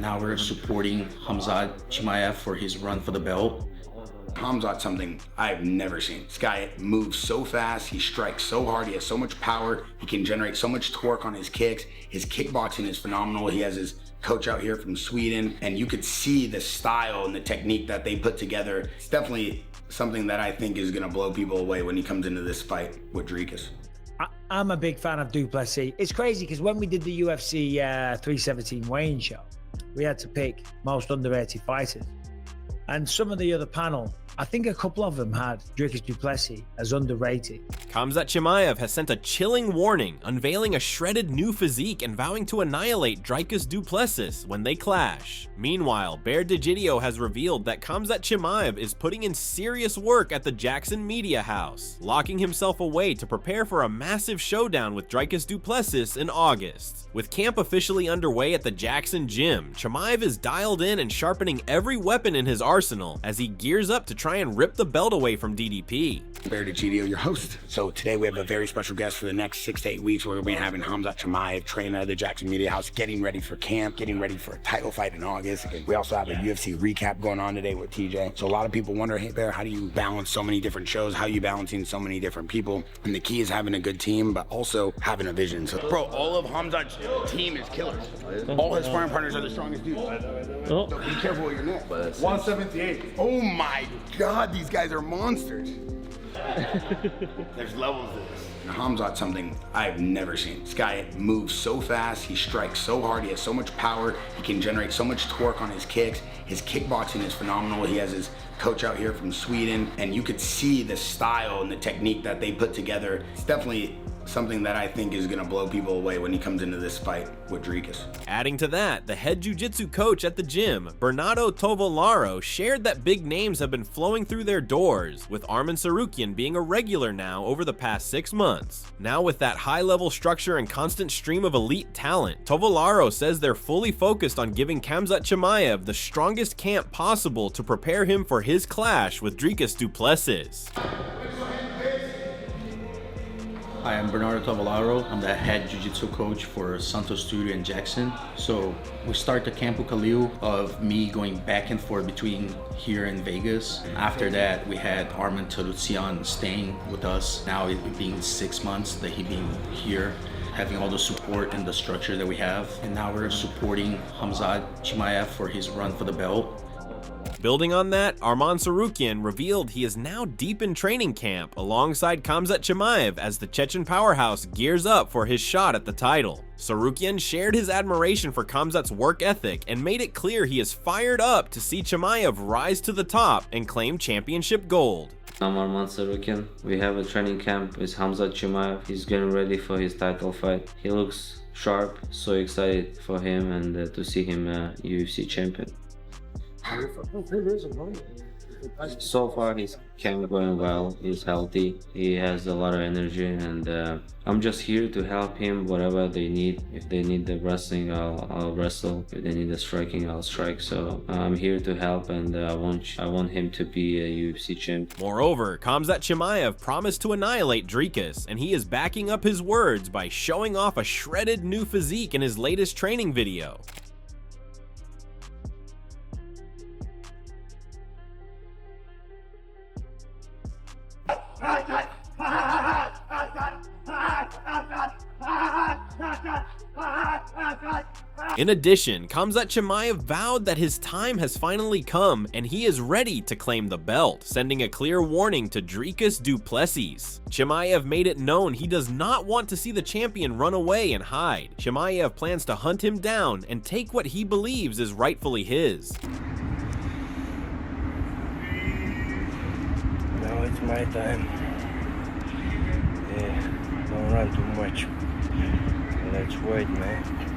and now we're supporting Khamzat Chimaev for his run for the belt. Khamzat's something I've never seen. This guy moves so fast, he strikes so hard, he has so much power, he can generate so much torque on his kicks. His kickboxing is phenomenal. He has his coach out here from Sweden, and you could see the style and the technique that they put together. It's definitely something that I think is gonna blow people away when he comes into this fight with Dricus. I'm a big fan of Du Plessis. It's crazy because when we did the UFC 317 weigh-in show, we had to pick most underrated fighters. And some of the other panel, I think a couple of them had Dricus Du Plessis as underrated. Khamzat Chimaev has sent a chilling warning, unveiling a shredded new physique and vowing to annihilate Dricus Du Plessis when they clash. Meanwhile, Bear Digidio has revealed that Khamzat Chimaev is putting in serious work at the Jackson Media House, locking himself away to prepare for a massive showdown with Dricus Du Plessis in August. With camp officially underway at the Jackson gym, Chimaev is dialed in and sharpening every weapon in his arsenal as he gears up to try and rip the belt away from DDP. Bear Digidio, your host. So today we have a very special guest for the next 6 to 8 weeks. We're going to be having Khamzat Chimaev train at the Jackson Media House, getting ready for camp, getting ready for a title fight in August. And we also have a UFC recap going on today with TJ. So a lot of people wonder, hey Bear, how do you balance so many different shows? How are you balancing so many different people? And the key is having a good team, but also having a vision. So bro, all of Khamzat's team is killers. All his sparring partners are the strongest dudes. So be careful with your neck. 178. Oh my God, these guys are monsters. There's levels to this. Khamzat's something I've never seen. This guy moves so fast, he strikes so hard, he has so much power, he can generate so much torque on his kicks. His kickboxing is phenomenal. He has his coach out here from Sweden, and you could see the style and the technique that they put together. It's definitely something that I think is gonna blow people away when he comes into this fight with Dricus. Adding to that, the head jiu-jitsu coach at the gym, Bernardo Tovolaro, shared that big names have been flowing through their doors, with Arman Tsarukyan being a regular now over the past 6 months. Now with that high-level structure and constant stream of elite talent, Tovolaro says they're fully focused on giving Khamzat Chimaev the strongest camp possible to prepare him for his clash with Dricus Du Plessis. Hi, I'm Bernardo Tovolaro. I'm the head jiu-jitsu coach for Santos Studio in Jackson. So we start the camp with Khalil of me going back and forth between here and Vegas. And after that, we had Arman Tsarukyan staying with us. Now it being 6 months that he being here, having all the support and the structure that we have. And now we're supporting Khamzat Chimaev for his run for the belt. Building on that, Arman Tsarukyan revealed he is now deep in training camp alongside Khamzat Chimaev as the Chechen powerhouse gears up for his shot at the title. Tsarukyan shared his admiration for Khamzat's work ethic and made it clear he is fired up to see Chimaev rise to the top and claim championship gold. I'm Arman Tsarukyan. We have a training camp with Khamzat Chimaev. He's getting ready for his title fight. He looks sharp, so excited for him and to see him UFC champion. So far his camp going well, he's healthy, he has a lot of energy, and I'm just here to help him whatever they need. If they need the wrestling, I'll wrestle. If they need the striking, I'll strike. So I'm here to help, and I want him to be a UFC champ. Moreover, Khamzat Chimaev promised to annihilate Dricus, and he is backing up his words by showing off a shredded new physique in his latest training video. In addition, Khamzat Chimaev vowed that his time has finally come and he is ready to claim the belt, sending a clear warning to Dricus Du Plessis. Chimaev made it known he does not want to see the champion run away and hide. Chimaev plans to hunt him down and take what he believes is rightfully his. Now it's my time. Yeah, don't run too much. Let's wait, man.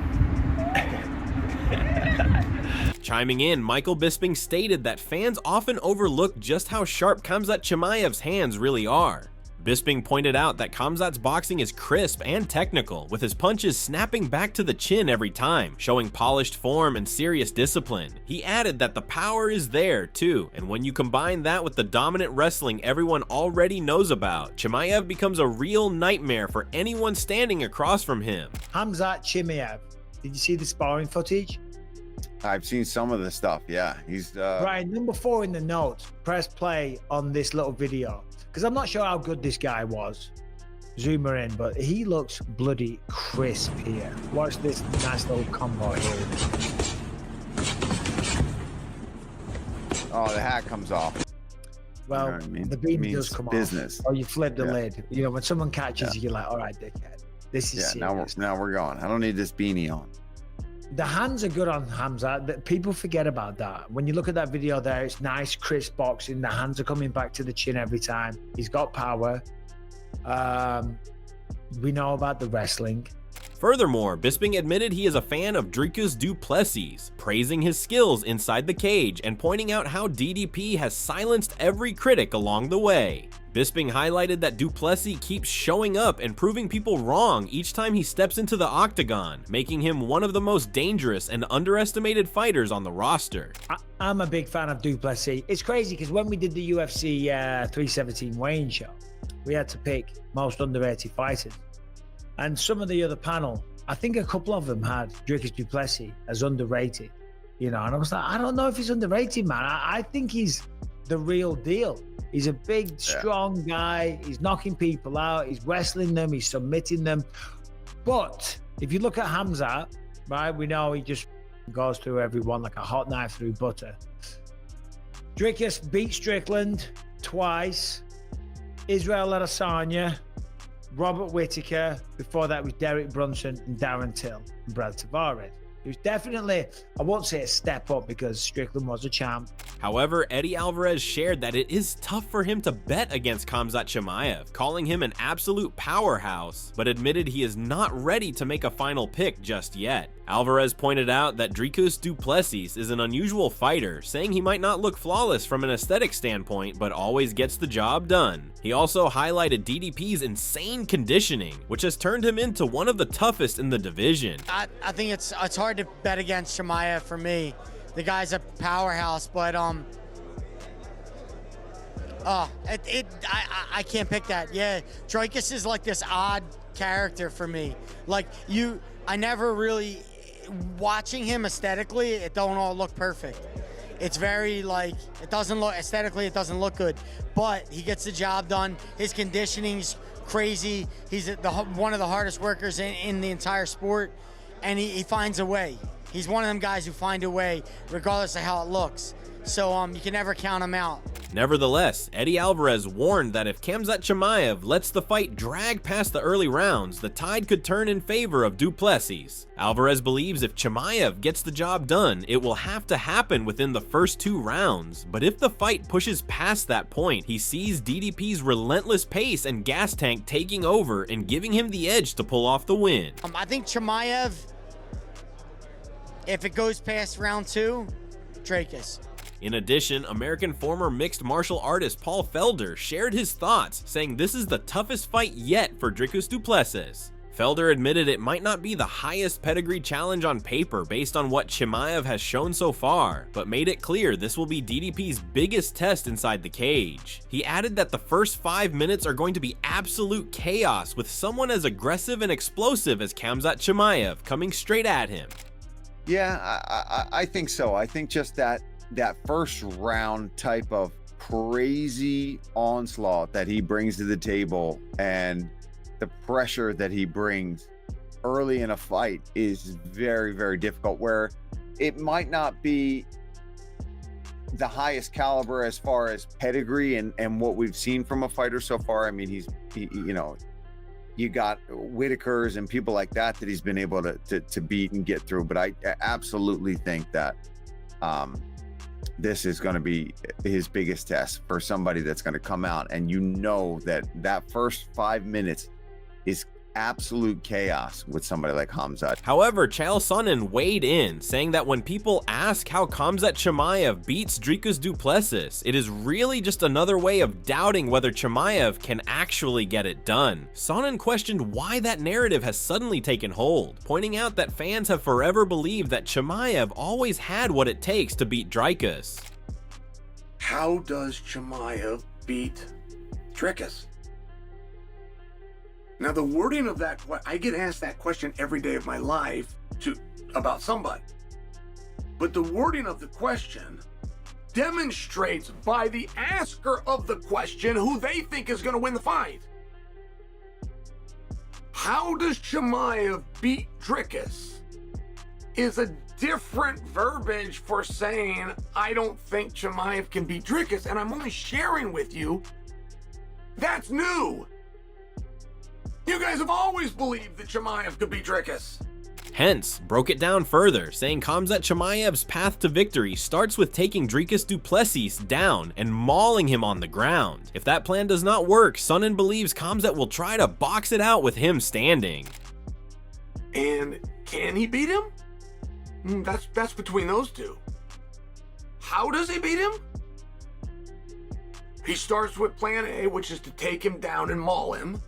Chiming in, Michael Bisping stated that fans often overlook just how sharp Khamzat Chimaev's hands really are. Bisping pointed out that Khamzat's boxing is crisp and technical, with his punches snapping back to the chin every time, showing polished form and serious discipline. He added that the power is there too, and when you combine that with the dominant wrestling everyone already knows about, Chimaev becomes a real nightmare for anyone standing across from him. Khamzat Chimaev, did you see the sparring footage? I've seen some of the stuff. Yeah, he's Brian, number 4 in the notes. Press play on this little video because I'm not sure how good this guy was. Zoom her in, but he looks bloody crisp here. Watch this nice little combo here. Oh, the hat comes off. Well, You know what I mean? the beam Means does come business. off. Or you flip the Yeah. lid. You know, when someone catches you, you're like, all right, dickhead. This is Yeah, serious. now we're going. I don't need this beanie on. The hands are good on Khamzat. People forget about that. When you look at that video there, it's nice, crisp boxing. The hands are coming back to the chin every time. He's got power. We know about the wrestling. Furthermore, Bisping admitted he is a fan of Dricus Du Plessis, praising his skills inside the cage and pointing out how DDP has silenced every critic along the way. Bisping highlighted that Du Plessis keeps showing up and proving people wrong each time he steps into the octagon, making him one of the most dangerous and underestimated fighters on the roster. I'm a big fan of Du Plessis. It's crazy because when we did the UFC 317 weigh-in show, we had to pick most underrated fighters. And some of the other panel, I think a couple of them had Dricus Du Plessis as underrated, you know, and I was like, I don't know if he's underrated, man. I think he's the real deal. He's a big, strong guy. He's knocking people out. He's wrestling them. He's submitting them. But if you look at Khamzat, right, we know he just goes through everyone like a hot knife through butter. Dricus beat Strickland twice. Israel Adesanya, Robert Whittaker. Before that was Derek Brunson and Darren Till and Brad Tavares. It was definitely, I won't say a step up because Strickland was a champ. However, Eddie Alvarez shared that it is tough for him to bet against Khamzat Chimaev, calling him an absolute powerhouse, but admitted he is not ready to make a final pick just yet. Alvarez pointed out that Dricus Du Plessis is an unusual fighter, saying he might not look flawless from an aesthetic standpoint, but always gets the job done. He also highlighted DDP's insane conditioning, which has turned him into one of the toughest in the division. I think it's hard to bet against Chimaev for me. The guy's a powerhouse, but I can't pick that. Yeah, Dricus is like this odd character for me. Like I never really watching him aesthetically. It don't all look perfect. It's very like it doesn't look aesthetically. It doesn't look good, but he gets the job done. His conditioning's crazy. He's one of the hardest workers in the entire sport, and he finds a way. He's one of them guys who find a way, regardless of how it looks. So you can never count him out. Nevertheless, Eddie Alvarez warned that if Khamzat Chimaev lets the fight drag past the early rounds, the tide could turn in favor of Du Plessis. Alvarez believes if Chimaev gets the job done, it will have to happen within the first 2 rounds, but if the fight pushes past that point, he sees DDP's relentless pace and gas tank taking over and giving him the edge to pull off the win. I think Chimaev, if it goes past round 2, Dricus. In addition, American former mixed martial artist Paul Felder shared his thoughts, saying this is the toughest fight yet for Dricus Du Plessis. Felder admitted it might not be the highest pedigree challenge on paper based on what Chimaev has shown so far, but made it clear this will be DDP's biggest test inside the cage. He added that the first 5 minutes are going to be absolute chaos with someone as aggressive and explosive as Khamzat Chimaev coming straight at him. Yeah, I think so. I think just that first round type of crazy onslaught that he brings to the table and the pressure that he brings early in a fight is very, very difficult, where it might not be the highest caliber as far as pedigree and what we've seen from a fighter so far. I mean, you got Whitakers and people like that he's been able to beat and get through. But I absolutely think that this is going to be his biggest test for somebody that's going to come out, and that first 5 minutes is absolute chaos with somebody like Khamzat. However, Chael Sonnen weighed in, saying that when people ask how Khamzat Chimaev beats Dricus Du Plessis, it is really just another way of doubting whether Chimaev can actually get it done. Sonnen questioned why that narrative has suddenly taken hold, pointing out that fans have forever believed that Chimaev always had what it takes to beat Dricus. How does Chimaev beat Dricus? Now, the wording of that, I get asked that question every day of my life about somebody. but the wording of the question demonstrates by the asker of the question who they think is going to win the fight. How does Chimaev beat Dricus is a different verbiage for saying, I don't think Chimaev can beat Dricus, and I'm only sharing with you that's new. You guys have always believed that Chimaev could beat Dricus. Hence, broke it down further, saying Khamzat Chimaev's path to victory starts with taking Dricus Du Plessis down and mauling him on the ground. If that plan does not work, Sonnen believes Khamzat will try to box it out with him standing. And can he beat him? That's between those two. How does he beat him? He starts with plan A, which is to take him down and maul him.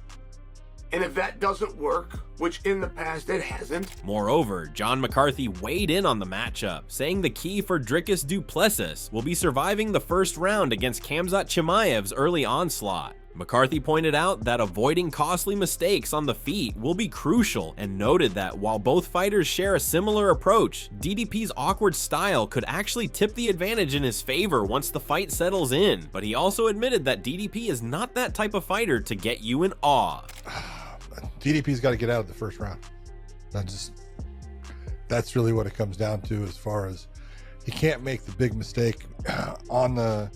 And if that doesn't work, which in the past it hasn't. Moreover, John McCarthy weighed in on the matchup, saying the key for Dricus Du Plessis will be surviving the first round against Khamzat Chimaev's early onslaught. McCarthy pointed out that avoiding costly mistakes on the feet will be crucial, and noted that while both fighters share a similar approach, DDP's awkward style could actually tip the advantage in his favor once the fight settles in, but he also admitted that DDP is not that type of fighter to get you in awe. DDP's got to get out of the first round. That's really what it comes down to, as far as he can't make the big mistake on the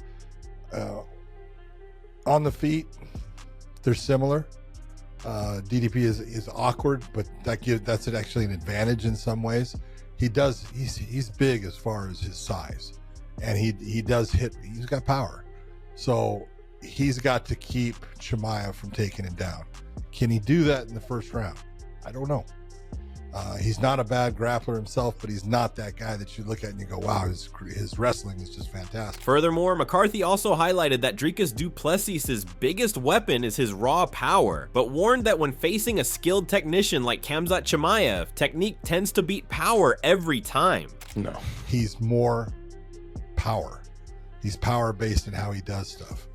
feet. They're similar. DDP is awkward, but that's actually an advantage in some ways. He's big as far as his size, and he does hit. He's got power, so he's got to keep Chimaev from taking him down. Can he do that in the first round? I don't know. He's not a bad grappler himself, but he's not that guy that you look at and you go, wow, his wrestling is just fantastic. Furthermore, McCarthy also highlighted that Dricus Du Plessis' biggest weapon is his raw power, but warned that when facing a skilled technician like Khamzat Chimaev, technique tends to beat power every time. No. He's more power. He's power based in how he does stuff.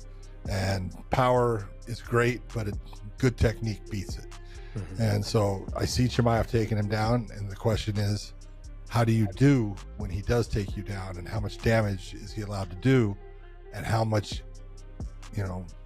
And power is great, but good technique beats it. And so I see Chimaev taking him down, and the question is, how do you do when he does take you down, and how much damage is he allowed to do, and how much,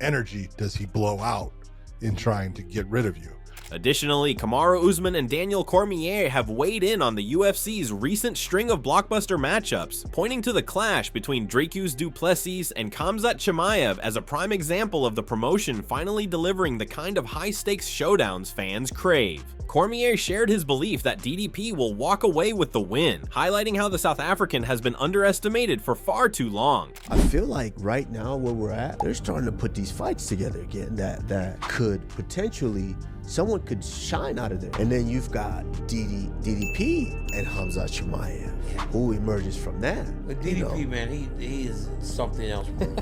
energy does he blow out in trying to get rid of you? Additionally, Kamaru Usman and Daniel Cormier have weighed in on the UFC's recent string of blockbuster matchups, pointing to the clash between Dricus Du Plessis and Khamzat Chimaev as a prime example of the promotion finally delivering the kind of high-stakes showdowns fans crave. Cormier shared his belief that DDP will walk away with the win, highlighting how the South African has been underestimated for far too long. I feel like right now where we're at, they're starting to put these fights together again that could potentially, someone could shine out of there. And then you've got DDP and Khamzat Chimaev, who emerges from that. But DDP, man, he is something else, bro.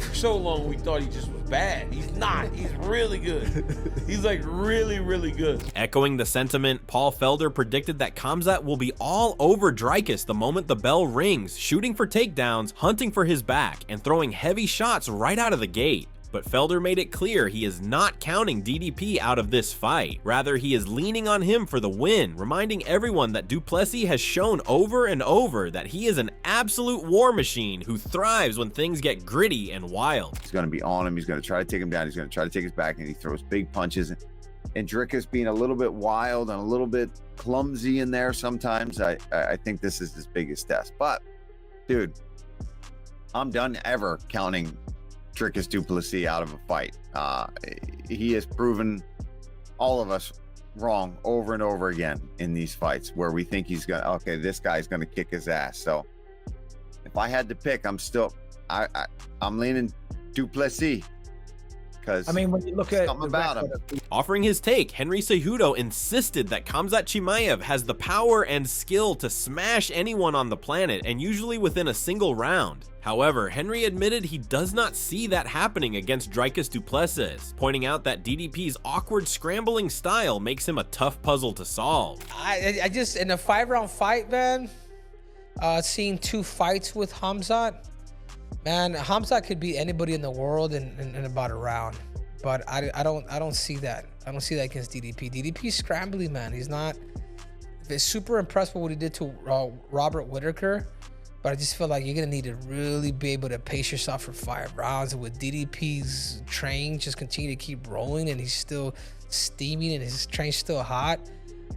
For so long we thought he just was bad. He's not. He's really good. He's like really, really good. Echoing the sentiment, Paul Felder predicted that Khamzat will be all over Dricus the moment the bell rings, shooting for takedowns, hunting for his back, and throwing heavy shots right out of the gate. But Felder made it clear he is not counting DDP out of this fight. Rather, he is leaning on him for the win, reminding everyone that Du Plessis has shown over and over that he is an absolute war machine who thrives when things get gritty and wild. He's going to be on him. He's going to try to take him down. He's going to try to take his back, and he throws big punches. And Dricus being a little bit wild and a little bit clumsy in there sometimes, I think this is his biggest test. But, dude, I'm done ever counting Dricus Du Plessis out of a fight. He has proven all of us wrong over and over again in these fights where we think he's gonna, okay, this guy's gonna kick his ass. So if I had to pick, I'm leaning Du Plessis. I mean, when you look at something about him. Offering his take, Henry Cejudo insisted that Khamzat Chimaev has the power and skill to smash anyone on the planet, and usually within a single round. However, Henry admitted he does not see that happening against Dricus Du Plessis, pointing out that DDP's awkward scrambling style makes him a tough puzzle to solve. I just, in a 5-round fight, man, seeing 2 fights with Khamzat, man, Khamzat could beat anybody in the world in about a round, but I don't see that. I don't see that against DDP. DDP's scrambly, man. He's not. super impressed with what he did to Robert Whittaker, but I just feel like you're gonna need to really be able to pace yourself for 5 rounds. And with DDP's train just continue to keep rolling, and he's still steaming, and his train's still hot,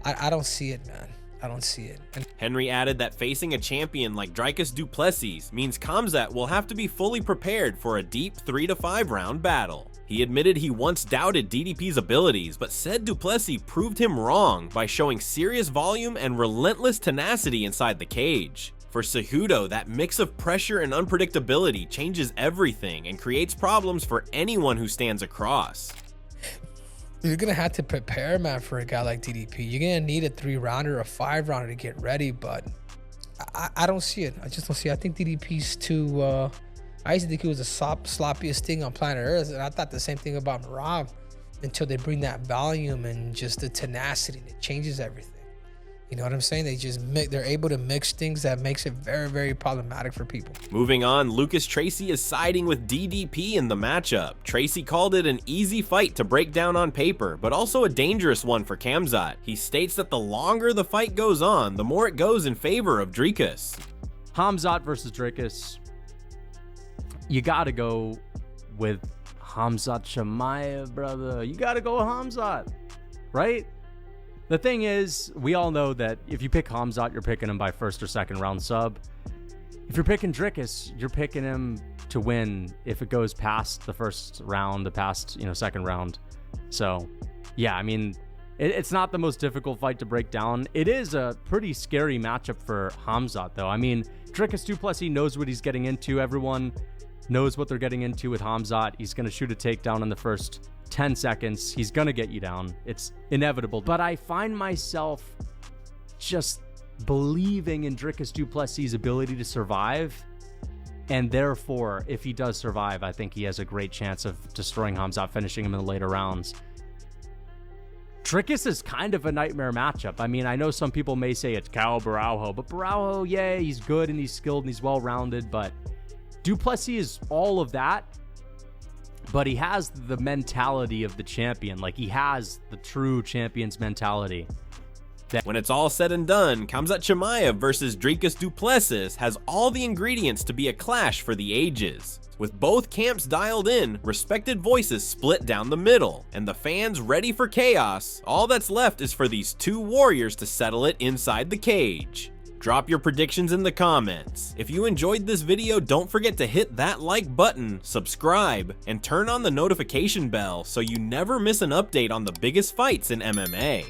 I don't see it, man. I don't see it. Henry added that facing a champion like Dricus Du Plessis means Khamzat will have to be fully prepared for a deep 3 to 5 round battle. He admitted he once doubted DDP's abilities, but said Du Plessis proved him wrong by showing serious volume and relentless tenacity inside the cage. For Cejudo, that mix of pressure and unpredictability changes everything and creates problems for anyone who stands across. You're gonna have to prepare, man, for a guy like DDP. You're gonna need a 3-rounder, a 5-rounder to get ready, but I don't see it. I just don't see it. I think DDP's too, I used to think he was the sloppiest thing on planet Earth, and I thought the same thing about Merab until they bring that volume and just the tenacity, and it changes everything. You know what I'm saying? They're able to mix things that makes it very, very problematic for people. Moving on, Lucas Tracy is siding with DDP in the matchup. Tracy called it an easy fight to break down on paper, but also a dangerous one for Khamzat. He states that the longer the fight goes on, the more it goes in favor of Dricus. Khamzat versus Dricus. You gotta go with Khamzat Chimaev, brother. You gotta go with Khamzat, right? The thing is, we all know that if you pick Khamzat, you're picking him by 1st or 2nd round sub. If you're picking Dricus, you're picking him to win if it goes past the 1st round, past 2nd round. So, yeah, I mean, it's not the most difficult fight to break down. It is a pretty scary matchup for Khamzat, though. I mean, Dricus Du Plessis knows what he's getting into. Everyone knows what they're getting into with Khamzat. He's going to shoot a takedown in the first 10 seconds. He's gonna get you down. It's inevitable. But I find myself just believing in Dricus Du Plessis' ability to survive. And therefore, if he does survive, I think he has a great chance of destroying Khamzat, finishing him in the later rounds. Dricus is kind of a nightmare matchup. I mean, I know some people may say it's Cal Baraujo, but Baraujo, yeah, he's good and he's skilled and he's well-rounded, but Du Plessis is all of that. But he has the mentality of the champion. Like, he has the true champion's mentality. When it's all said and done, Khamzat Chimaev versus Dricus Du Plessis has all the ingredients to be a clash for the ages. With both camps dialed in, respected voices split down the middle, and the fans ready for chaos, all that's left is for these two warriors to settle it inside the cage. Drop your predictions in the comments. If you enjoyed this video, don't forget to hit that like button, subscribe, and turn on the notification bell so you never miss an update on the biggest fights in MMA.